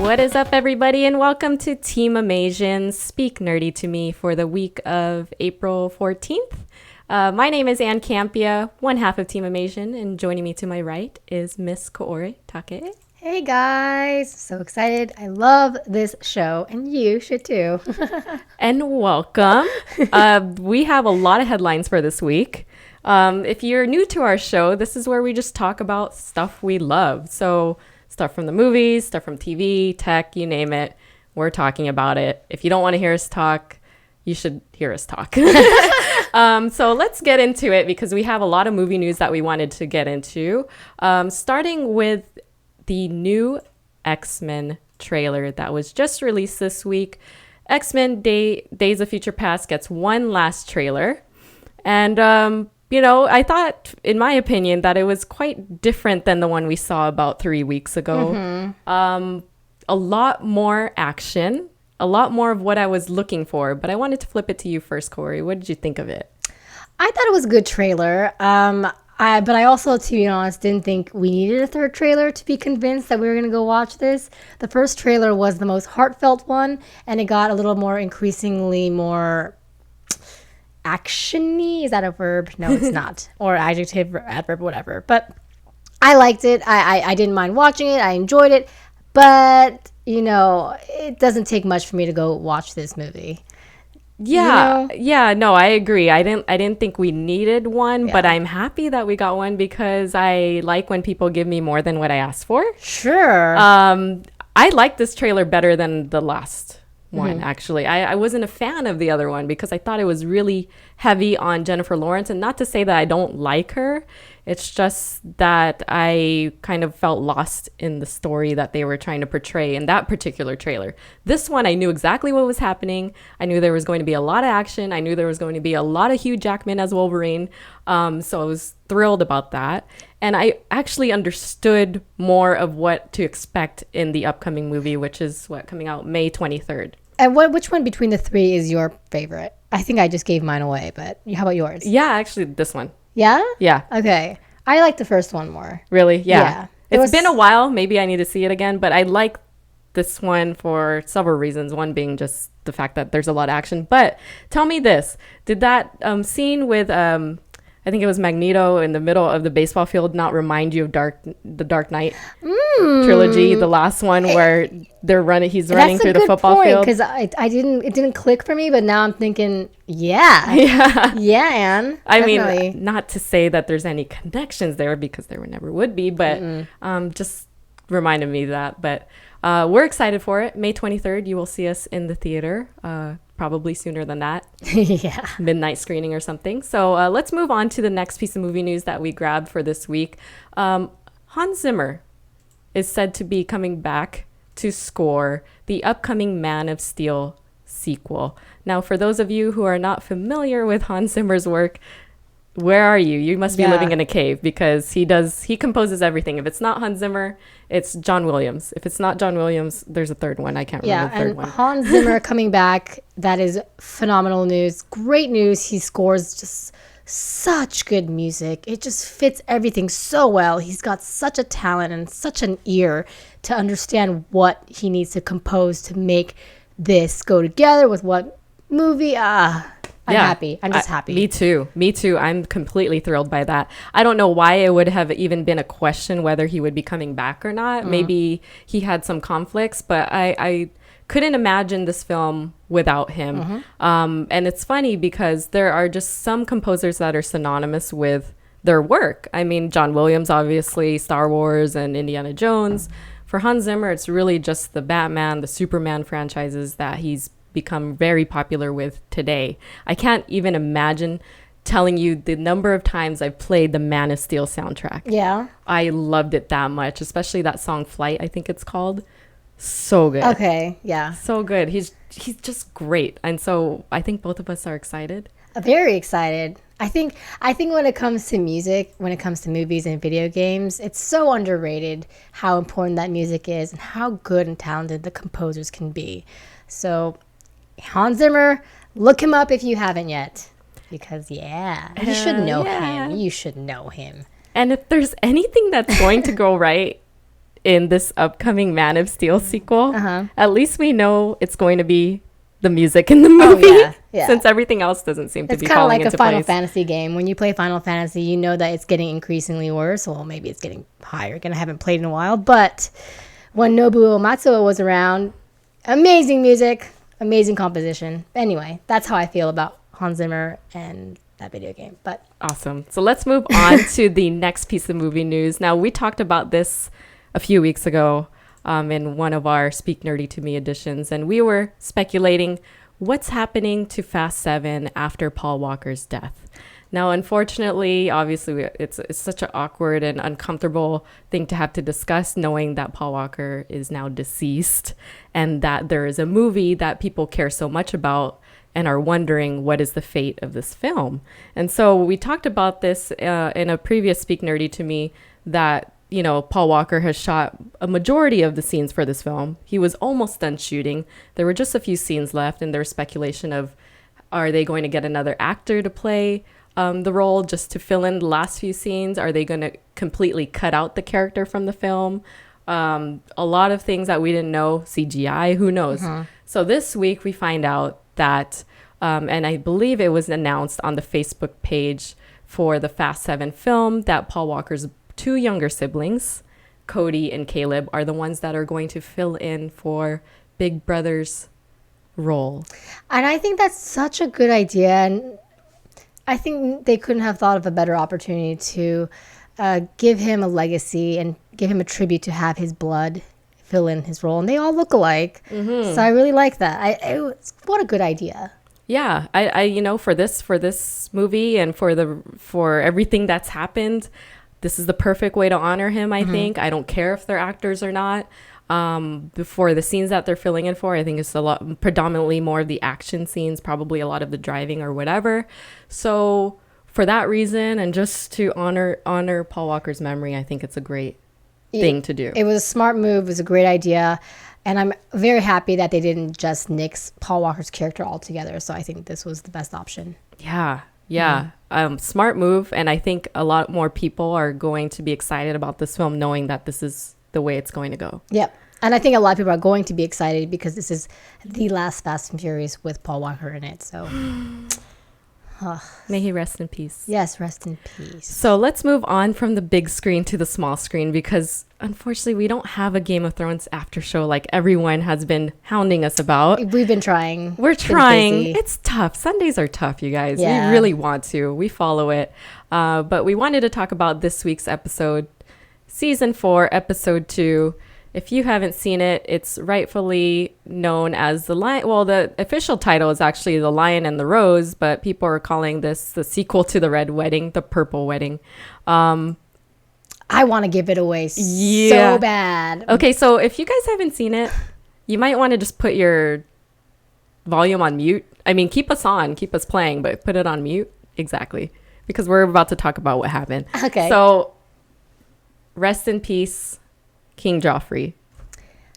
What is up, everybody, and welcome to Team Amazing Speak Nerdy to Me for the week of April 14th. My name is Ann Campea, one half of Team Amazing, and joining me to my right is Miss Kaori Take. Hey guys, so excited. I love this show, and you should too. And welcome. We have a lot of headlines for this week. If you're new to our show, this is where we just talk about stuff we love. So stuff from the movies, stuff from TV, tech, you name it. We're talking about it. If you don't want to hear us talk, you should hear us talk. So let's get into it because we have a lot of movie news that we wanted to get into. Starting with the new XMen trailer that was just released this week. XMen Days of Future Past gets one last trailer. And, I thought, in my opinion, that it was quite different than the one we saw about 3 weeks ago. Mm-hmm. A lot more action, a lot more of what I was looking for. But I wanted to flip it to you first, Corey. What did you think of it? I thought it was a good trailer. But I also, to be honest, didn't think we needed a third trailer to be convinced that we were going to go watch this. The first trailer was the most heartfelt one, and it got a little more increasingly more action-y. Is that a verb? No, it's not. Or adjective, or adverb, whatever. But I liked it. I didn't mind watching it. I enjoyed it. But, it doesn't take much for me to go watch this movie. Yeah, no, I agree. I didn't think we needed one, but I'm happy that we got one because I like when people give me more than what I asked for. Sure. I like this trailer better than the last one, actually. I wasn't a fan of the other one because I thought it was really heavy on Jennifer Lawrence, and not to say that I don't like her. It's just that I kind of felt lost in the story that they were trying to portray in that particular trailer. This one, I knew exactly what was happening. I knew there was going to be a lot of action. I knew there was going to be a lot of Hugh Jackman as Wolverine. So I was thrilled about that. And I actually understood more of what to expect in the upcoming movie, which is coming out May 23rd. And which one between the three is your favorite? I think I just gave mine away, but how about yours? Yeah, actually, this one. Yeah? Yeah. Okay. I like the first one more. Really? Yeah. It's been a while. Maybe I need to see it again, but I like this one for several reasons. One being just the fact that there's a lot of action. But tell me this. Did that scene with, I think it was Magneto in the middle of the baseball field not remind you of the Dark Knight trilogy, the last one where he's running through the football field? Because it didn't click for me, but now I'm thinking, yeah, Anne. I mean, not to say that there's any connections there because there never would be, but just reminded me of that. But we're excited for it. May 23rd, you will see us in the theater. Probably sooner than that. Yeah. Midnight screening or something. So let's move on to the next piece of movie news that we grabbed for this week. Hans Zimmer is said to be coming back to score the upcoming Man of Steel sequel. Now, for those of you who are not familiar with Hans Zimmer's work, where are you? You must be living in a cave because he composes everything. If it's not Hans Zimmer, it's John Williams. If it's not John Williams, there's a third one. I can't remember the third one. Hans Zimmer coming back, that is phenomenal news. Great news. He scores just such good music. It just fits everything so well. He's got such a talent and such an ear to understand what he needs to compose to make this go together with what movie. I'm happy. I'm just happy. Me too. I'm completely thrilled by that. I don't know why it would have even been a question whether he would be coming back or not. Maybe he had some conflicts, but I couldn't imagine this film without him. And it's funny because there are just some composers that are synonymous with their work. I mean, John Williams, obviously, Star Wars and Indiana Jones. For Hans Zimmer, it's really just the Batman, the Superman franchises that he's become very popular with today. I can't even imagine telling you the number of times I've played the Man of Steel soundtrack. Yeah. I loved it that much, especially that song Flight, I think it's called. So good. Okay, yeah. So good. He's just great. And so I think both of us are excited. Very excited. I think when it comes to music, when it comes to movies and video games, it's so underrated how important that music is and how good and talented the composers can be. So Hans Zimmer, look him up if you haven't yet. Because, you should know him. You should know him. And if there's anything that's going to go right in this upcoming Man of Steel sequel, at least we know it's going to be the music in the movie. Yeah. Since everything else doesn't seem to be falling into place. It's kind of like a Final Fantasy game. When you play Final Fantasy, you know that it's getting increasingly worse. Well, maybe it's getting higher. Again, I haven't played in a while. But when Nobuo Matsuo was around, amazing music, amazing composition. Anyway, that's how I feel about Hans Zimmer and that video game. But awesome. So let's move on to the next piece of movie news. Now, we talked about this a few weeks ago in one of our Speak Nerdy to Me editions, and we were speculating what's happening to Fast 7 after Paul Walker's death. Now, unfortunately, obviously, it's such an awkward and uncomfortable thing to have to discuss, knowing that Paul Walker is now deceased and that there is a movie that people care so much about and are wondering what is the fate of this film. And so we talked about this in a previous Speak Nerdy to Me, that, you know, Paul Walker has shot a majority of the scenes for this film. He was almost done shooting. There were just a few scenes left, and there's speculation of, are they going to get another actor to play the role just to fill in the last few scenes? Are they going to completely cut out the character from the film? A lot of things that we didn't know, CGI, who knows? So this week we find out that, and I believe it was announced on the Facebook page for the Fast 7 film, that Paul Walker's two younger siblings, Cody and Caleb, are the ones that are going to fill in for Big Brother's role. And I think that's such a good idea. And I think they couldn't have thought of a better opportunity to give him a legacy and give him a tribute to have his blood fill in his role. And they all look alike. So I really like that. What a good idea. Yeah, I you know, for this movie and for everything that's happened, this is the perfect way to honor him, I think. I don't care if they're actors or not. For the scenes that they're filling in for, I think it's predominantly more of the action scenes, probably a lot of the driving or whatever. So for that reason, and just to honor Paul Walker's memory, I think it's a great thing to do. It was a smart move. It was a great idea. And I'm very happy that they didn't just nix Paul Walker's character altogether. So I think this was the best option. Yeah. Smart move. And I think a lot more people are going to be excited about this film, knowing that this is the way it's going to go. Yep. And I think a lot of people are going to be excited because this is the last Fast and Furious with Paul Walker in it. So may he rest in peace. Yes, rest in peace. So let's move on from the big screen to the small screen, because unfortunately we don't have a Game of Thrones after show like everyone has been hounding us about. We've been trying. We're trying. It's tough. Sundays are tough, you guys. Yeah. We really want to. We follow it. But we wanted to talk about this week's episode, Season 4, Episode 2. If you haven't seen it, it's rightfully known as The Lion. Well, the official title is actually The Lion and the Rose, but people are calling this the sequel to The Red Wedding, The Purple Wedding. I want to give it away so bad. Okay, so if you guys haven't seen it, you might want to just put your volume on mute. I mean, keep us on, keep us playing, but put it on mute. Exactly. Because we're about to talk about what happened. Okay. So, rest in peace, King Joffrey.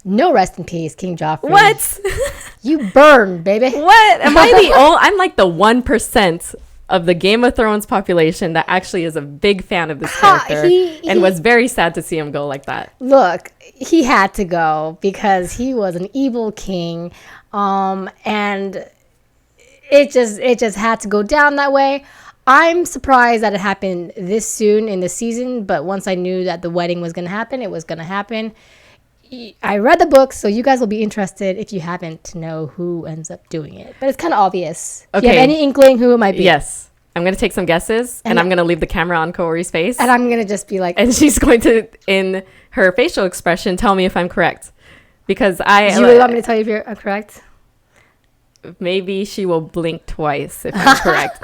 No rest in peace, King Joffrey. What? You burn, baby. What? Am I the old? I'm like the 1% of the Game of Thrones population that actually is a big fan of this character and was very sad to see him go like that. Look, he had to go because he was an evil king, and it just had to go down that way. I'm surprised that it happened this soon in the season, but once I knew that the wedding was going to happen, it was going to happen. I read the book, so you guys will be interested if you happen to know who ends up doing it. But it's kind of obvious. Okay. Do you have any inkling who it might be? Yes. I'm going to take some guesses, and I'm going to leave the camera on Kaori's face. And I'm going to just be like... And she's going to, in her facial expression, tell me if I'm correct. Because I... Do you really want me to tell you if you're correct? Maybe she will blink twice if I'm correct.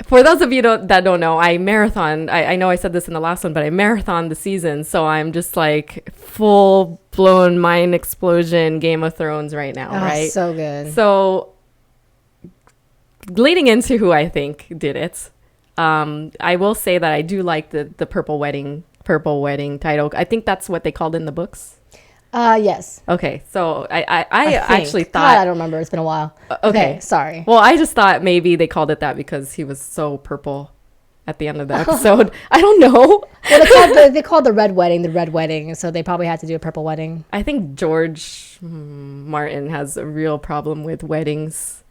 For those of you that don't know, I marathon. I know I said this in the last one, but I marathon the season. So I'm just like full-blown mind explosion Game of Thrones right now, right? So good. So leading into who I think did it, I will say that I do like the Purple Wedding title. I think that's what they called in the books. Yes. Okay, so I actually thought... God, I don't remember. It's been a while. Okay, sorry. Well, I just thought maybe they called it that because he was so purple at the end of the episode. I don't know. Well, they called the red wedding, so they probably had to do a purple wedding. I think George Martin has a real problem with weddings.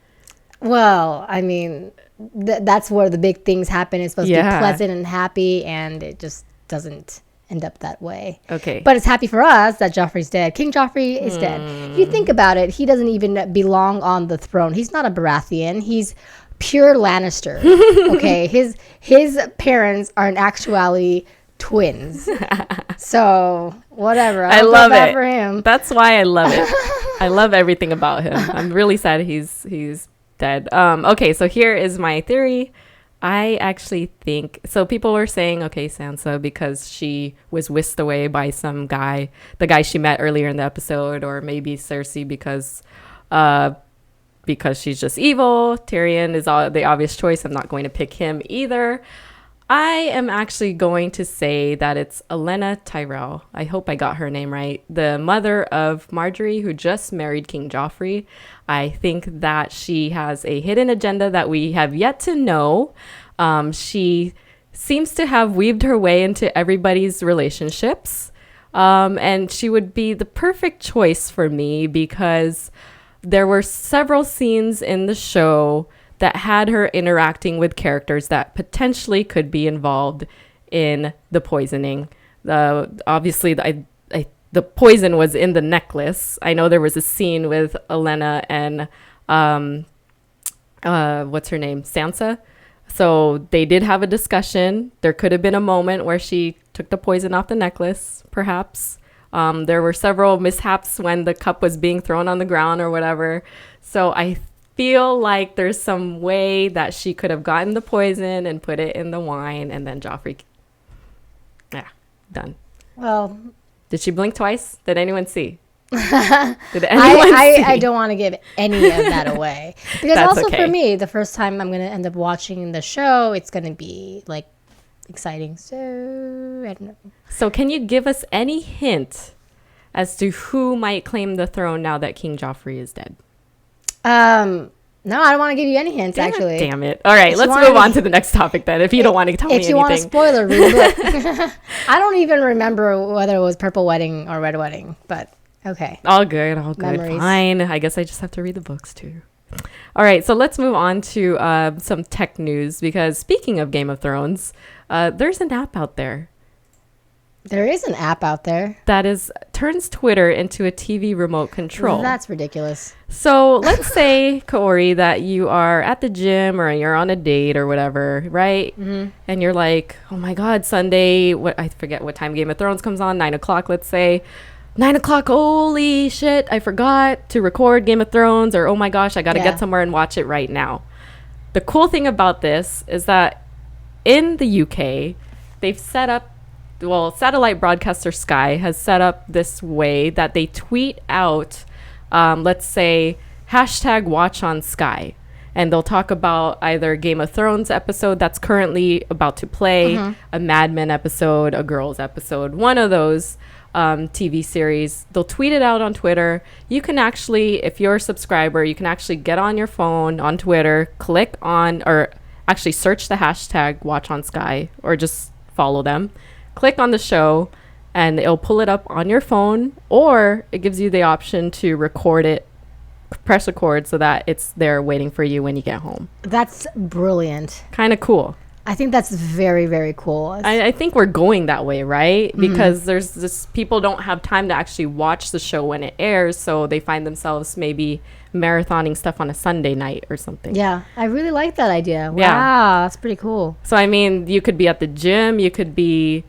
Well, I mean, that's where the big things happen. It's supposed to be pleasant and happy, and it just doesn't end up that way. Okay. But it's happy for us that Joffrey's dead. King Joffrey is dead. You think about it, he doesn't even belong on the throne. He's not a Baratheon. He's pure Lannister. Okay. His parents are in actuality twins. So whatever. I love it for him. That's why I love it. I love everything about him. I'm really sad he's dead. Okay, so here is my theory. I actually think so. People were saying, okay, Sansa, because she was whisked away by some guy, the guy she met earlier in the episode, or maybe Cersei because she's just evil. Tyrion is the obvious choice. I'm not going to pick him either. I am actually going to say that it's Olenna Tyrell. I hope I got her name right. The mother of Marjorie, who just married King Joffrey. I think that she has a hidden agenda that we have yet to know. She seems to have weaved her way into everybody's relationships. And she would be the perfect choice for me because there were several scenes in the show that had her interacting with characters that potentially could be involved in the poisoning. Obviously, the poison was in the necklace. I know there was a scene with Olenna and what's her name? Sansa. So they did have a discussion. There could have been a moment where she took the poison off the necklace, perhaps. There were several mishaps when the cup was being thrown on the ground or whatever. So I feel like there's some way that she could have gotten the poison and put it in the wine, and then Joffrey. Yeah, done. Well, did she blink twice? Did anyone see? Did anyone see? I don't want to give any of that away because That's also okay. for me, the first time I'm going to end up watching the show, it's going to be like exciting. So I don't know. So can you give us any hint as to who might claim the throne now that King Joffrey is dead? No, I don't want to give you any hints, actually. Damn it. All right, let's move on to the next topic then, if you don't want to tell me anything. If you want a spoiler, read the book. I don't even remember whether it was Purple Wedding or Red Wedding, but okay. All good. Memories. Fine. I guess I just have to read the books too. All right, so let's move on to some tech news, because speaking of Game of Thrones, there's an app out there. There is an app out there that turns Twitter into a TV remote control. That's ridiculous. So let's say, Kaori, that you are at the gym or you're on a date or whatever, right? Mm-hmm. And you're like, oh my God, Sunday, I forget what time Game of Thrones comes on, 9 o'clock, let's say. 9 o'clock, holy shit, I forgot to record Game of Thrones, or oh my gosh, I got to get somewhere and watch it right now. The cool thing about this is that in the UK, they've set up, satellite broadcaster Sky has set up this way that they tweet out, let's say, hashtag watch on Sky. And they'll talk about either Game of Thrones episode that's currently about to play, a Mad Men episode, a Girls episode, one of those TV series. They'll tweet it out on Twitter. You can actually, if you're a subscriber, you can actually get on your phone on Twitter, click on, or actually search the hashtag watch on Sky, or just follow them. Click on the show and it'll pull it up on your phone, or it gives you the option to record it, press record so that it's there waiting for you when you get home. That's brilliant. Kind of cool. I think that's very, very cool. I think we're going that way, right? Because there's this, people don't have time to actually watch the show when it airs, so they find themselves maybe marathoning stuff on a Sunday night or something. Yeah, I really like that idea. Wow, Yeah. that's pretty cool. So, I mean, you could be at the gym, you could be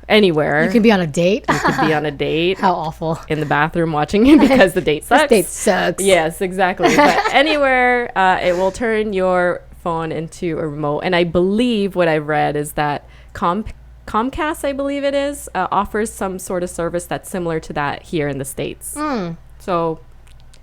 anywhere. You could be on a date. You could be on a date. How awful. In the bathroom watching it because the date sucks. This date sucks. Yes, exactly. But anywhere, it will turn your phone into a remote. And I believe what I've read is that Comcast, I believe it is, offers some sort of service that's similar to that here in the States. So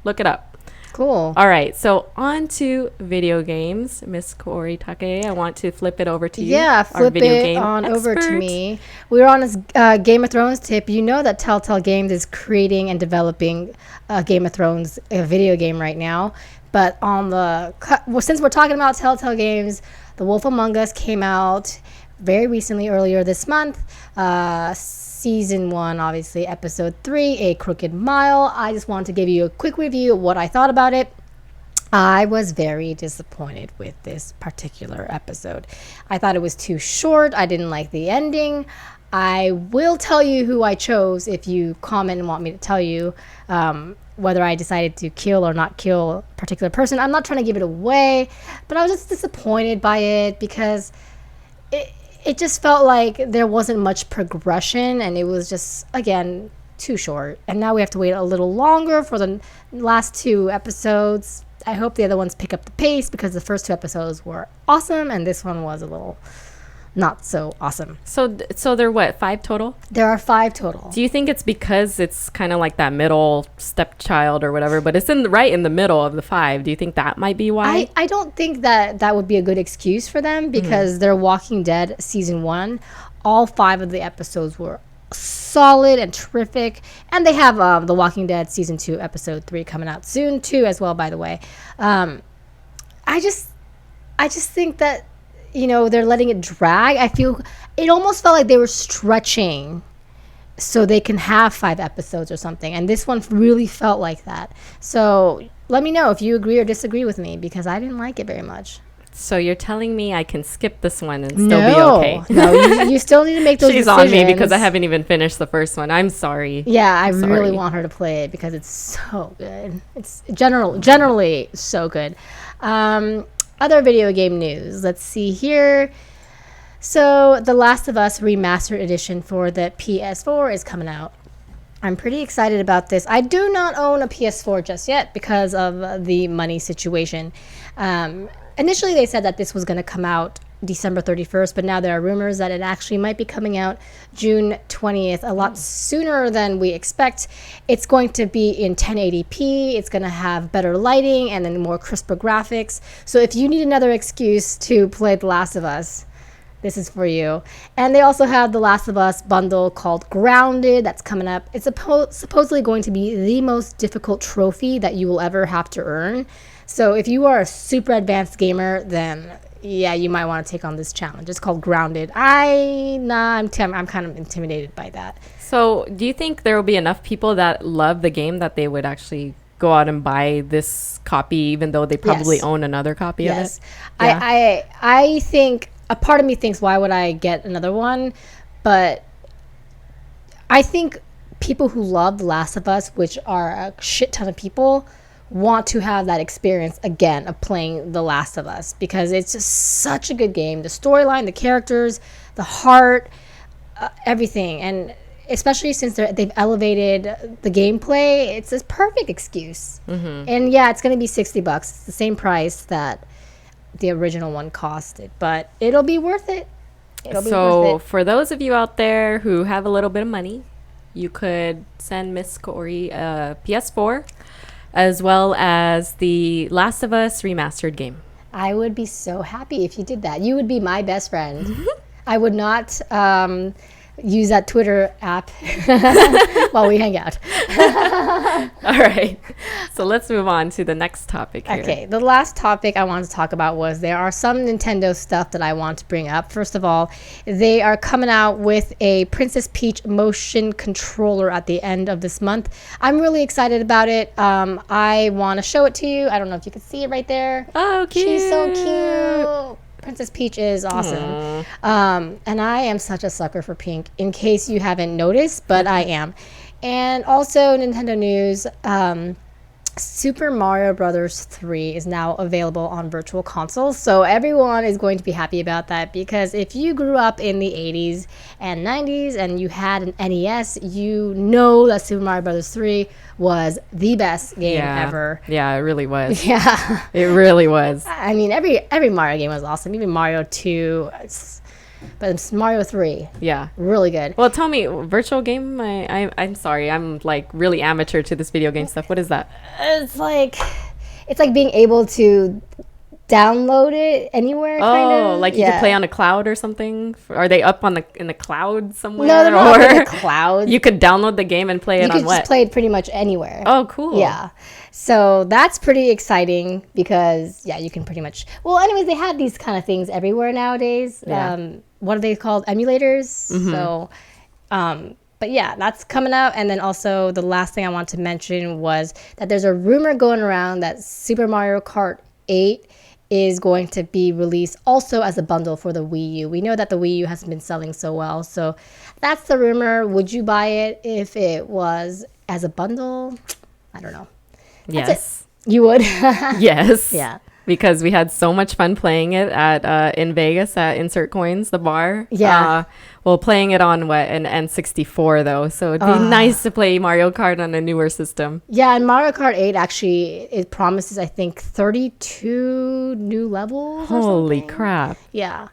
look it up. Cool. All right, so on to video games. Miss Kaori Take, I want to flip it over to you. Yeah, flip video it game on over to expert. me. We're on this Game of Thrones tip. You know that Telltale Games is creating and developing a Game of Thrones video game right now. But on the since we're talking about Telltale Games, The Wolf Among Us came out very recently, earlier this month. Season 1, obviously, episode 3, A Crooked Mile. I just wanted to give you a quick review of what I thought about it. I was very disappointed with this particular episode. I thought it was too short. I didn't like the ending. I will tell you who I chose if you comment and want me to tell you whether I decided to kill or not kill a particular person. I'm not trying to give it away, but I was just disappointed by it because it just felt like there wasn't much progression, and it was just, again, too short. And now we have to wait a little longer for the last 2 episodes. I hope the other ones pick up the pace because the first 2 episodes were awesome, and this one was a little not so awesome. So there are what, 5 total? There are 5 total. Do you think it's because it's kind of like that middle stepchild or whatever, but it's right in the middle of the 5? Do you think that might be why? I don't think that would be a good excuse for them because they're Walking Dead season 1. All 5 of the episodes were solid and terrific, and they have the Walking Dead season 2 episode 3 coming out soon too as well, by the way. I just think that, you know, they're letting it drag. I feel it almost felt like they were stretching so they can have 5 episodes or something, and this one really felt like that. So let me know if you agree or disagree with me because I didn't like it very much. So you're telling me I can skip this one and still be okay? No, you still need to make those She's decisions. on me because I haven't even finished the first one. I'm sorry. Yeah, I really want her to play it because it's so good. It's generally so good. Other video game news. Let's see here. So the Last of Us Remastered edition for the PS4 is coming out. I'm pretty excited about this. I do not own a PS4 just yet because of the money situation. Initially, they said that this was going to come out December 31st, but now there are rumors that it actually might be coming out June 20th, a lot sooner than we expect. It's going to be in 1080p. It's going to have better lighting and then more crisper graphics. So if you need another excuse to play The Last of Us, this is for you. And they also have the Last of Us bundle called Grounded that's coming up. It's supposedly going to be the most difficult trophy that you will ever have to earn. So if you are a super advanced gamer, then yeah, you might want to take on this challenge. It's called Grounded. I'm kind of intimidated by that. So do you think there will be enough people that love the game that they would actually go out and buy this copy even though they probably own another copy of it? Yeah. I think a part of me thinks, why would I get another one? But I think people who love The Last of Us, which are a shit ton of people, want to have that experience again of playing The Last of Us because it's just such a good game. The storyline, the characters, the heart, everything. And especially since they've elevated the gameplay, it's a perfect excuse. And yeah, it's going to be $60. It's the same price that the original one costed, but it'll be worth it. So for those of you out there who have a little bit of money, you could send Miss Kaori a PS4 as well as the Last of Us Remastered game. I would be so happy if you did that. You would be my best friend. I would not use that Twitter app while we hang out. All right. So let's move on to the next topic here. Okay. The last topic I wanted to talk about was there are some Nintendo stuff that I want to bring up. First of all, they are coming out with a Princess Peach motion controller at the end of this month. I'm really excited about it. I want to show it to you. I don't know if you can see it right there. Oh, cute. She's so cute. Princess Peach is awesome. And I am such a sucker for pink, in case you haven't noticed, but I am. And also, Nintendo news, Super Mario Brothers 3 is now available on Virtual Consoles. So everyone is going to be happy about that because if you grew up in the 80s and 90s and you had an NES, you know that Super Mario Brothers 3 was the best game ever. Yeah, it really was. Yeah. It really was. I mean, every Mario game was awesome. Even Mario 2, but it's Mario 3. Yeah. Really good. Well, tell me, virtual game? I'm sorry. I'm like really amateur to this video game stuff. What is that? It's like being able to download it anywhere. Oh, like you Yeah. could play on a cloud or something? Are they up on in the cloud somewhere? No, they're not up in the cloud. You could download the game and play it You on could what? just play it pretty much anywhere. Oh, cool. Yeah. So that's pretty exciting because, yeah, you can pretty much... Well, anyways, they have these kind of things everywhere nowadays. Yeah. What are they called? Emulators. Mm-hmm. So, but yeah, that's coming out. And then also the last thing I want to mention was that there's a rumor going around that Super Mario Kart 8 is going to be released also as a bundle for the Wii U. We know that the Wii U hasn't been selling so well. So that's the rumor. Would you buy it if it was as a bundle? I don't know. Yes. You would? Yes. Yeah. Because we had so much fun playing it at in Vegas at Insert Coins, the bar. Yeah. Well, playing it on an N64 though, so it'd be nice to play Mario Kart on a newer system. Yeah, and Mario Kart 8 actually, it promises, I think, 32 new levels. Holy crap! Yeah.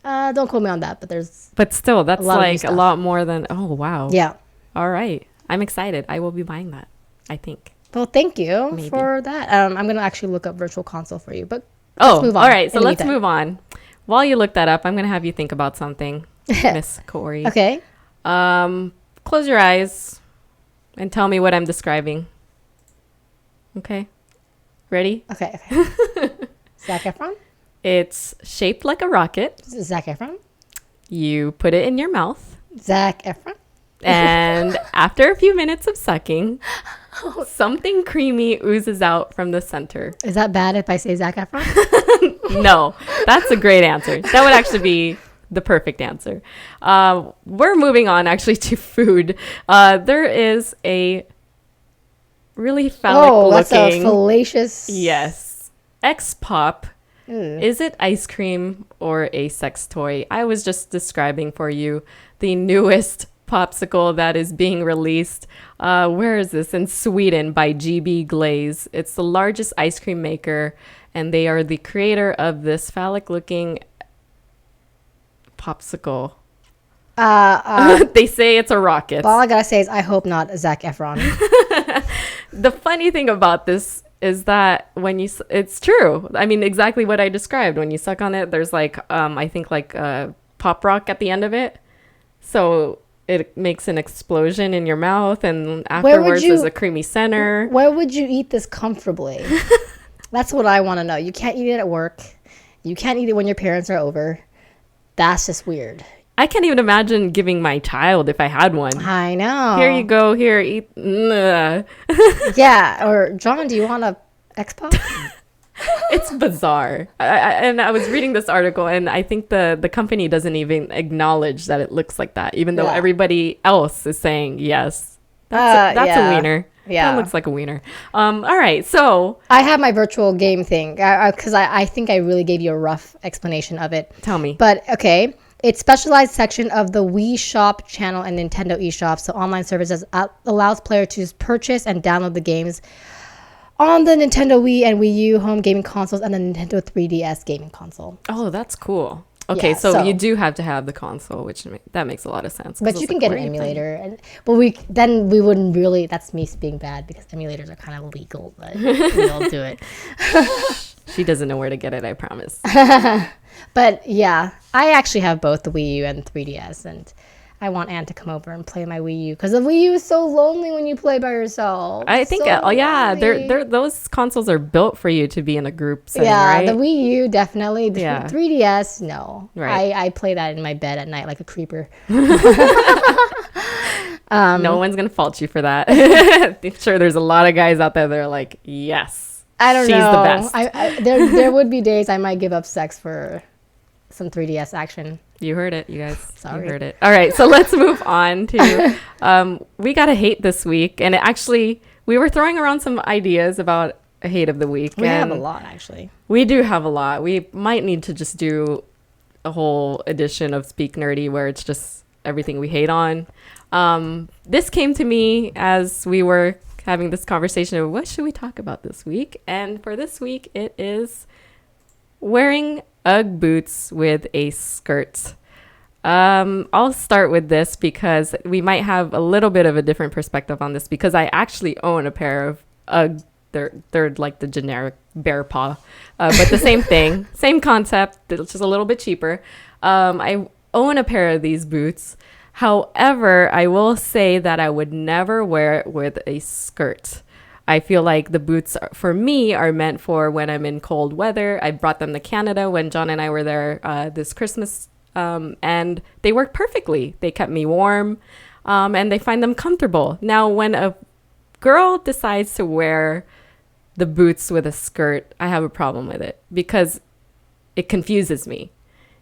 Don't quote me on that, but there's... But still, that's lot of new like a stuff. lot more than. Oh wow! Yeah. All right, I'm excited. I will be buying that, I think. Well, thank you Maybe. for that. I'm going to actually look up Virtual Console for you, but Oh, let's move on. all right. So in the let's meantime. move on. While you look that up, I'm going to have you think about something, Miss Kaori. Okay. Close your eyes and tell me what I'm describing. Okay. Ready? Okay. Zac Efron? It's shaped like a rocket. Zac Efron? You put it in your mouth. Zac Efron? And after a few minutes of sucking, something creamy oozes out from the center. Is that bad if I say Zac Efron? No, that's a great answer. That would actually be the perfect answer. We're moving on actually to food. There is a really phallic that's a looking. fallacious... Yes. X-Pop. Is it ice cream or a sex toy? I was just describing for you the newest popsicle that is being released. Where is this? In Sweden by GB Glaze. It's the largest ice cream maker, and they are the creator of this phallic-looking popsicle. They say it's a rocket. All I gotta say is I hope not Zac Efron. The funny thing about this is that when you, it's true. I mean, exactly what I described. When you suck on it, there's like, I think like pop rock at the end of it. So it makes an explosion in your mouth, and afterwards there's a creamy center. Where would you eat this comfortably? That's what I want to know. You can't eat it at work. You can't eat it when your parents are over. That's just weird. I can't even imagine giving my child if I had one. I know. Here you go. Here, eat. Ugh. Yeah. Or, John, do you want a X-Pop? It's bizarre. And I was reading this article, and I think the company doesn't even acknowledge that it looks like that, even though everybody else is saying, yes, that's a wiener. Yeah. That looks like a wiener. All right. So I have my virtual game thing because I think I really gave you a rough explanation of it. tell me. But, okay. It's specialized section of the Wii Shop channel and Nintendo eShop. So online services allows players to purchase and download the games on the Nintendo Wii and Wii U home gaming consoles and the Nintendo 3DS gaming console. Oh, that's cool. Okay, Yeah, so so- you do have to have the console, which that makes a lot of sense. 'cause But it's you can like, get where an are you playing? emulator. But we wouldn't really, that's me being bad because emulators are kind of legal, but we'll do it. She doesn't know where to get it, I promise. But yeah, I actually have both the Wii U and 3DS, and I want Anne to come over and play my Wii U because the Wii U is so lonely when you play by yourself. I think, So yeah, lonely. those consoles are built for you to be in a group setting, Yeah, right? the Wii U definitely. The Yeah. 3DS, no. Right. I play that in my bed at night like a creeper. No one's gonna fault you for that. I'm sure there's a lot of guys out there that are like, yes, I don't she's know. the best. There would be days I might give up sex for some 3DS action. You heard it, you guys. Sorry. You heard it. All right, so let's move on to we got a hate this week, and we were throwing around some ideas about a hate of the week. We have a and lot actually. We do have a lot. We might need to just do a whole edition of Speak Nerdy where it's just everything we hate on. This came to me as we were having this conversation of what should we talk about this week, and for this week it is wearing Ugg boots with a skirt. I'll start with this because we might have a little bit of a different perspective on this because I actually own a pair of Ugg. They're like the generic bear paw, but the same thing, same concept. It's just a little bit cheaper. I own a pair of these boots. However, I will say that I would never wear it with a skirt. I feel like the boots for me are meant for when I'm in cold weather. I brought them to Canada when John and I were there this Christmas, and they worked perfectly. They kept me warm, and they find them comfortable. Now, when a girl decides to wear the boots with a skirt, I have a problem with it because it confuses me.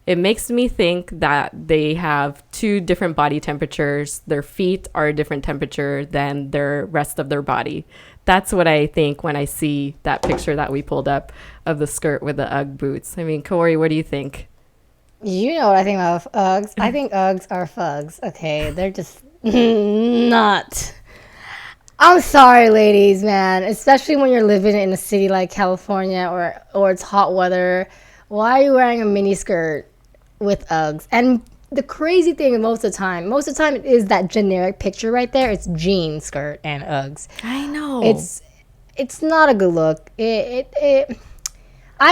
It makes me think that they have two different body temperatures. Their feet are a different temperature than the rest of their body. That's what I think when I see that picture that we pulled up of the skirt with the Ugg boots. I mean, Kaori, what do you think? You know what I think about Uggs. I think Uggs are fugs. Okay, they're just not. I'm sorry, ladies, man. Especially when you're living in a city like California or it's hot weather. Why are you wearing a mini skirt with Uggs? And the crazy thing most of the time it is that generic picture right there. It's jean skirt and Uggs. I know. It's not a good look. I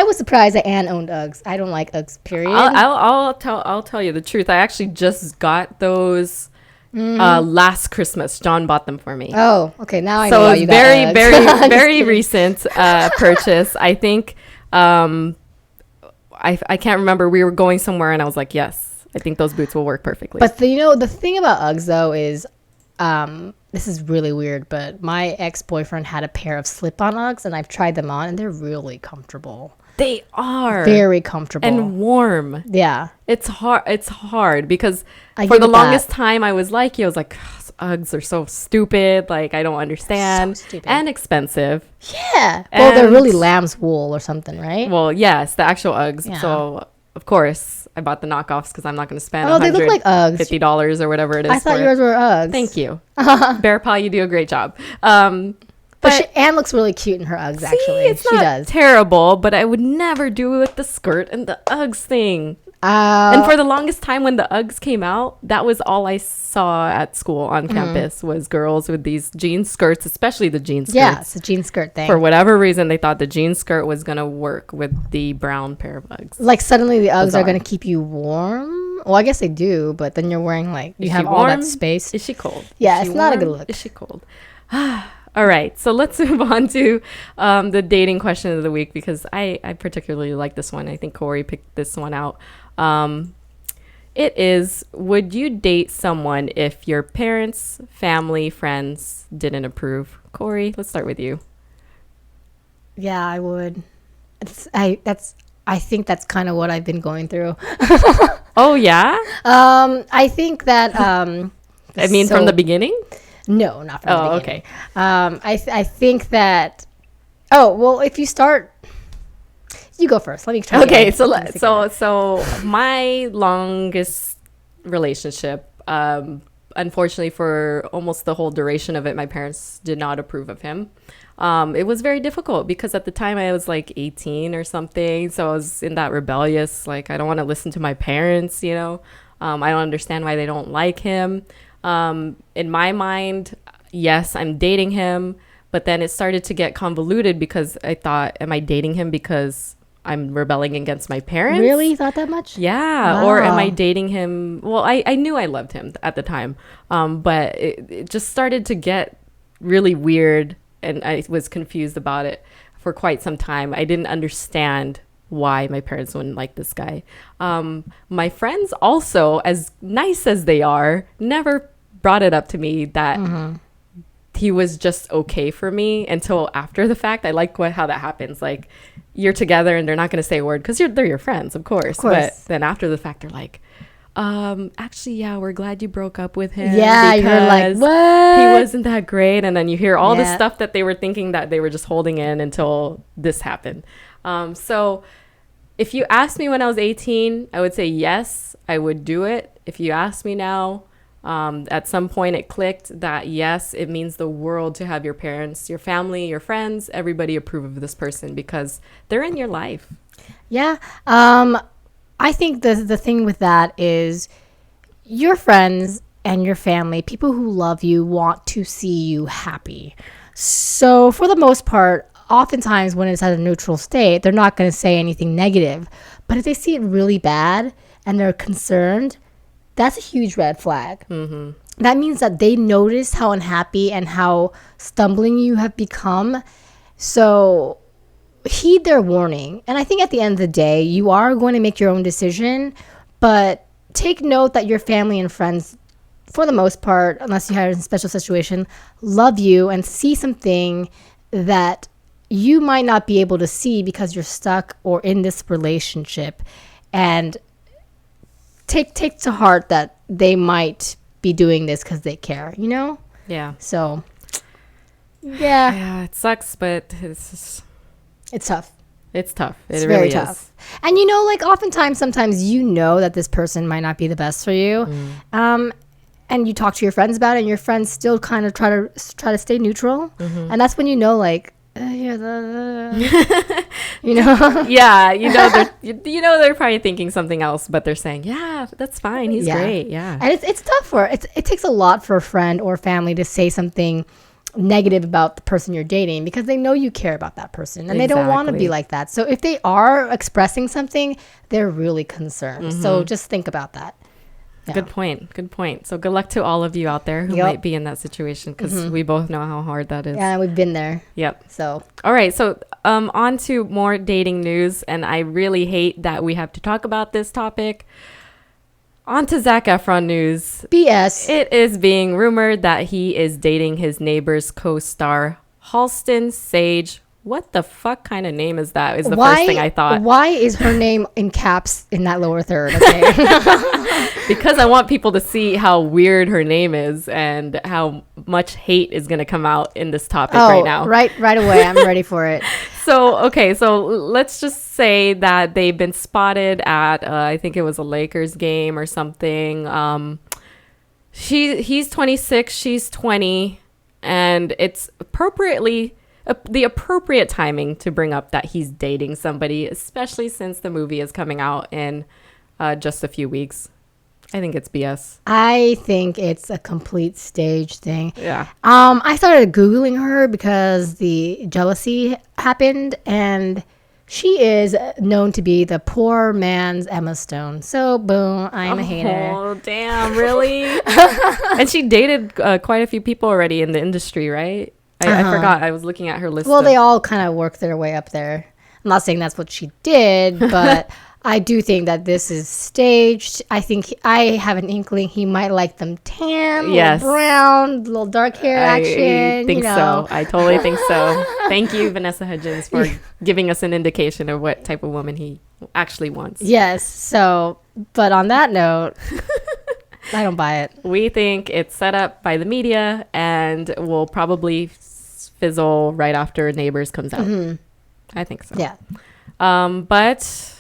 was surprised that Anne owned Uggs. I don't like Uggs, period. I'll tell you the truth. I actually just got those last Christmas. John bought them for me. Oh, okay. Now I so know why it's you got very, Uggs. very recent purchase. I think I can't remember. We were going somewhere and I was like, yes, I think those boots will work perfectly. But the thing about Uggs though is, this is really weird, but my ex-boyfriend had a pair of slip-on Uggs and I've tried them on and they're really comfortable. They are very comfortable and warm. Yeah, it's hard because for the longest time I was like, Uggs are so stupid. Like, I don't understand. So stupid. And expensive. Yeah. Well, they're really lamb's wool or something, right? Well, yes, the actual Uggs. Yeah. So of course I bought the knockoffs because I'm not going to spend they look like Uggs. $50 or whatever it is. I thought yours were Uggs. Thank you. Bear Paw, you do a great job. But Anne looks really cute in her Uggs, actually. It's not terrible, but I would never do it with the skirt and the Uggs thing. And for the longest time when the Uggs came out, that was all I saw at school on campus was girls with these jean skirts, especially the jean skirts. Yeah, it's a jean skirt thing. For whatever reason, they thought the jean skirt was going to work with the brown pair of Uggs. Like suddenly the Uggs are going to keep you warm? Well, I guess they do, but then you're wearing you have all that space. Is she cold? Yeah, it's not a good look. Is she cold? All right, so let's move on to the dating question of the week because I particularly like this one. I think Kaori picked this one out. It is, would you date someone if your parents, family, friends didn't approve? Kaori, let's start with you. Yeah, I would. I think that's kind of what I've been going through. Oh, yeah? I think that... I mean, from the beginning? No, not from the beginning. Okay. I think that... Oh, well, if you start... You go first. Let me try. Okay, so my longest relationship, unfortunately, for almost the whole duration of it, my parents did not approve of him. It was very difficult because at the time I was like 18 or something, so I was in that rebellious, like I don't want to listen to my parents, I don't understand why they don't like him. In my mind, yes, I'm dating him, but then it started to get convoluted because I thought, am I dating him because I'm rebelling against my parents? Really? You thought that much? Yeah. Wow. Or am I dating him? Well, I knew I loved him at the time. But it just started to get really weird and I was confused about it for quite some time. I didn't understand why my parents wouldn't like this guy. My friends also, as nice as they are, never brought it up to me that he was just okay for me until after the fact. I like how that happens. Like, you're together and they're not going to say a word because they're your friends, of course. But then after the fact, they're like, actually, yeah, we're glad you broke up with him. Yeah, you're like, what? He wasn't that great. And then you hear all the stuff that they were thinking that they were just holding in until this happened. So if you asked me when I was 18, I would say yes, I would do it. If you ask me now, at some point it clicked that yes, it means the world to have your parents, your family, your friends, everybody approve of this person because they're in your life. Yeah. I think the thing with that is your friends and your family, people who love you, want to see you happy. So for the most part, oftentimes when it's at a neutral state, they're not going to say anything negative. But if they see it really bad and they're concerned, that's a huge red flag. Mm-hmm. That means that they notice how unhappy and how stumbling you have become. So heed their warning. And I think at the end of the day, you are going to make your own decision, but take note that your family and friends, for the most part, unless you have a special situation, love you and see something that you might not be able to see because you're stuck or in this relationship. And take to heart that they might be doing this because they care, you know? Yeah. So, yeah. Yeah, it sucks, but It's tough. It's tough. It's It very really tough. is. And you know, like oftentimes, sometimes you know that this person might not be the best for you. And you talk to your friends about it, and your friends still kind of try to stay neutral. Mm-hmm. And that's when you know, like, you know? Yeah, they're probably thinking something else, but they're saying, yeah, that's fine. He's great. Yeah. And it's tough it takes a lot for a friend or family to say something negative about the person you're dating because they know you care about that person and they don't want to be like that. So if they are expressing something, they're really concerned. Mm-hmm. So just think about that. Yeah. Good point. So good luck to all of you out there who might be in that situation because we both know how hard that is. Yeah, we've been there. Yep. So all right. So on to more dating news, and I really hate that we have to talk about this topic. On to Zac Efron news. BS. It is being rumored that he is dating his Neighbors co-star Halston Sage. What the fuck kind of name is that? Is the first thing I thought. Why is her name in caps in that lower third? Okay. Because I want people to see how weird her name is and how much hate is going to come out in this topic right now. Right away. I'm ready for it. So let's just say that they've been spotted at, I think it was a Lakers game or something. He's 26, she's 20, and it's the appropriate timing to bring up that he's dating somebody, especially since the movie is coming out in just a few weeks. I think it's BS. I think it's a complete stage thing. Yeah. I started Googling her because the jealousy happened, and she is known to be the poor man's Emma Stone. So, boom, I'm a hater. Oh, damn, really? And she dated quite a few people already in the industry, right? I forgot. I was looking at her list. Well, they all kind of work their way up there. I'm not saying that's what she did, but I do think that this is staged. I think I have an inkling he might like them tan, yes, little brown, little dark hair action. I think so. I totally think so. Thank you, Vanessa Hudgens, for giving us an indication of what type of woman he actually wants. Yes. So, but on that note, I don't buy it. We think it's set up by the media and will probably fizzle right after Neighbors comes out. Mm-hmm. I think so. Yeah. But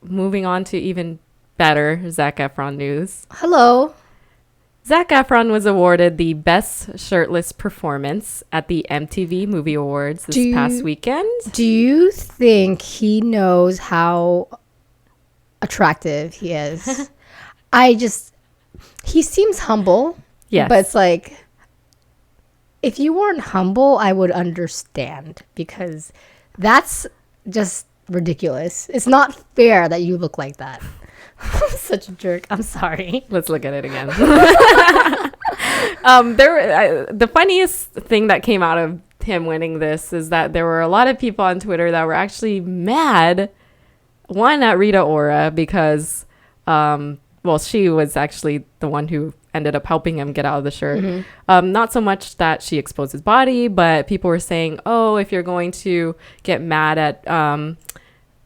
moving on to even better Zac Efron news. Hello. Zac Efron was awarded the Best Shirtless Performance at the MTV Movie Awards this past weekend. Do you think he knows how attractive he is? He seems humble. Yes. But it's like, if you weren't humble, I would understand, because that's just ridiculous. It's not fair that you look like that. I'm such a jerk. I'm sorry. Let's look at it again. The funniest thing that came out of him winning this is that there were a lot of people on Twitter that were actually mad. One at Rita Ora because, she was actually the one who ended up helping him get out of the shirt. Mm-hmm. Not so much that she exposed his body, but people were saying, "Oh, if you're going to get mad at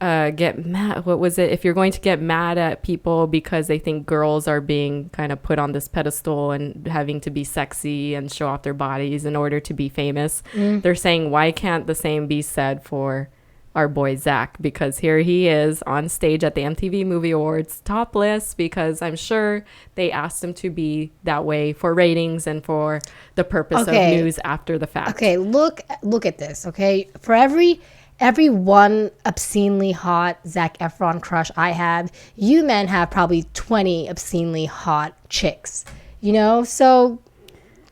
if you're going to get mad at people because they think girls are being kind of put on this pedestal and having to be sexy and show off their bodies in order to be famous," they're saying, why can't the same be said for our boy Zac? Because here he is on stage at the MTV Movie Awards topless, because I'm sure they asked him to be that way for ratings and for the purpose of news after the fact. Okay, look at this, okay? For every one obscenely hot Zac Efron crush I have, you men have probably 20 obscenely hot chicks, you know? So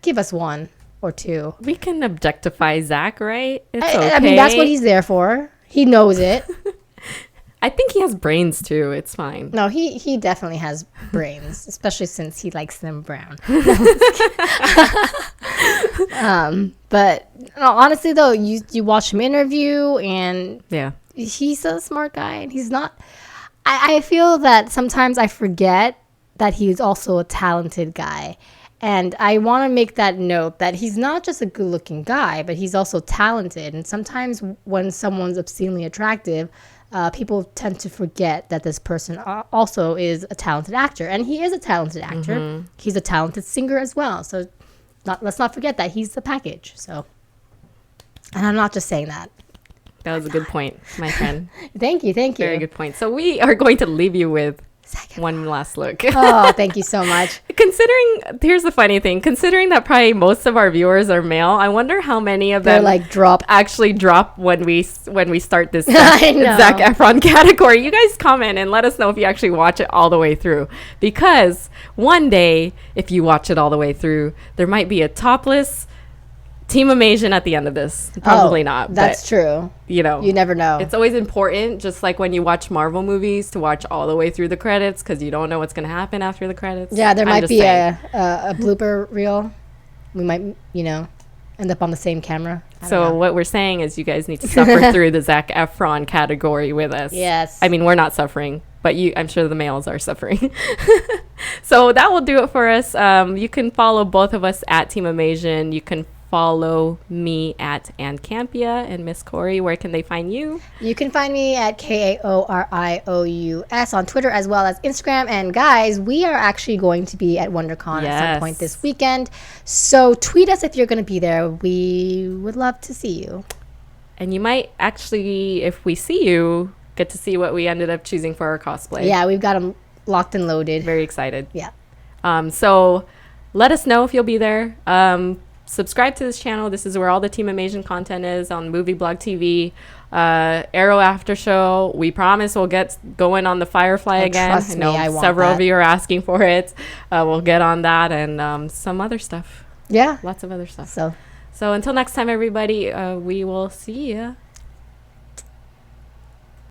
give us one. or two. We can objectify Zach, right? It's okay. I mean, that's what he's there for. He knows it. I think he has brains too. It's fine. No, he definitely has brains, especially since he likes them brown. But no, honestly, though, you watch him interview, and Yeah. he's a smart guy, and he's not. I feel that sometimes I forget that he's also a talented guy. And I want to make that note that he's not just a good-looking guy, but he's also talented. And sometimes when someone's obscenely attractive, people tend to forget that this person also is a talented actor. And he is a talented actor. Mm-hmm. He's a talented singer as well. So let's not forget that he's the package. So, and I'm not just saying that. That was a good point, my friend. Thank you. Very good point. So we are going to leave you with one last look. Oh, thank you so much. Here's the funny thing. Considering that probably most of our viewers are male, I wonder how many of them actually drop when we start this Zac Efron category. You guys comment and let us know if you actually watch it all the way through. Because one day, if you watch it all the way through, there might be a topless Team Amazing at the end of this. Probably not. That's true. You know, you never know. It's always important, just like when you watch Marvel movies, to watch all the way through the credits, because you don't know what's going to happen after the credits. Yeah, there might be a blooper reel. We might, end up on the same camera. So what we're saying is you guys need to suffer through the Zac Efron category with us. Yes. I mean, we're not suffering, but I'm sure the males are suffering. So that will do it for us. You can follow both of us at Team Amazing. You can follow me at Ann Campea. And Miss Corey, where can they find you? You can find me at KAORIOUS on Twitter as well as Instagram. And guys, we are actually going to be at WonderCon at some point this weekend. So tweet us if you're going to be there. We would love to see you. And you might actually, if we see you, get to see what we ended up choosing for our cosplay. Yeah, we've got them locked and loaded. Very excited. Yeah. So let us know if you'll be there. Subscribe to this channel. This is where all the Team Amazing content is on Movie Blog TV. Arrow After Show. We promise we'll get going on the Firefly again. Trust me, I want several of you are asking for it. We'll get on that and some other stuff. Yeah. Lots of other stuff. So until next time, everybody, we will see ya.